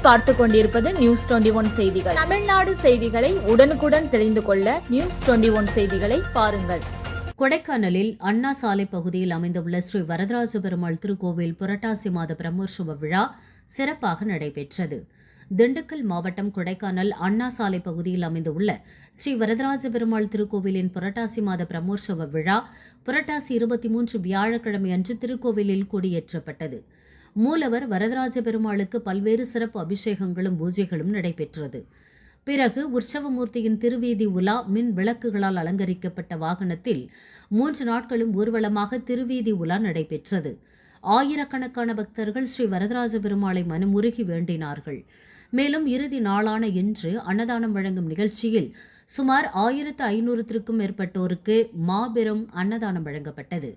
நீங்கள் பார்த்து கொண்டிருப்பது நியூஸ் 21 செய்திகள். தமிழ்நாடு செய்திகளை உடனுக்குடன் தெரிந்து கொள்ள நியூஸ் 21 செய்திகளை பாருங்கள். கொடைக்கானலில் அண்ணா சாலை பகுதியில் அமைந்துள்ள ஸ்ரீ வரதராஜ பெருமாள் திருக்கோவில் புரட்டாசி மாத பிரம்மோற்சவ விழா சிறப்பாக நடைபெற்றது. திண்டுக்கல் மாவட்டம் கொடைக்கானல் அண்ணா சாலை பகுதியில் அமைந்துள்ள ஸ்ரீ வரதராஜ பெருமாள் திருக்கோவிலின் புரட்டாசி மாத பிரம்மோற்சவ விழா புரட்டாசி 23 வியாழக்கிழமை அன்று திருக்கோவிலில் கொடியேற்றப்பட்டது. மூலவர் வரதராஜ பெருமாளுக்கு பல்வேறு சிறப்பு அபிஷேகங்களும் பூஜைகளும் நடைபெற்றது. பிறகு உற்சவமூர்த்தியின் திருவீதி உலா மின் விளக்குகளால் அலங்கரிக்கப்பட்ட வாகனத்தில் 3 நாட்களும் ஊர்வலமாக திருவீதி உலா நடைபெற்றது. ஆயிரக்கணக்கான பக்தர்கள் ஸ்ரீ வரதராஜ பெருமாளை மனமுருகி வேண்டினார்கள். மேலும் இறுதி நாளான இன்று அன்னதானம் வழங்கும் நிகழ்ச்சியில் சுமார் 1500க்கும் மேற்பட்டோருக்கு மாபெரும் அன்னதானம் வழங்கப்பட்டது.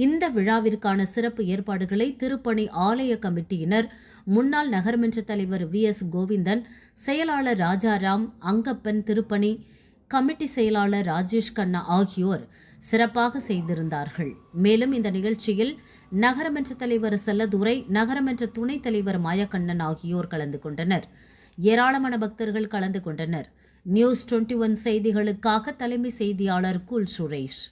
இந்த விழாவிற்கான சிறப்பு ஏற்பாடுகளை திருப்பணி ஆலய கமிட்டியினர், முன்னாள் நகர்மன்ற தலைவர் VS கோவிந்தன், செயலாளர் ராஜாராம், அங்கப்பன், திருப்பணி கமிட்டி செயலாளர் ராஜேஷ் கண்ணா ஆகியோர் சிறப்பாக செய்திருந்தார்கள். மேலும் இந்த நிகழ்ச்சியில் நகரமன்ற தலைவர் செல்லதுரை, நகரமன்ற துணைத் தலைவர் மாயக்கண்ணன் ஆகியோர் கலந்து கொண்டனர். ஏராளமான பக்தர்கள் கலந்து கொண்டனர். நியூஸ் 21 செய்திகளுக்காக தலைமை செய்தியாளர் குல் சுரேஷ்.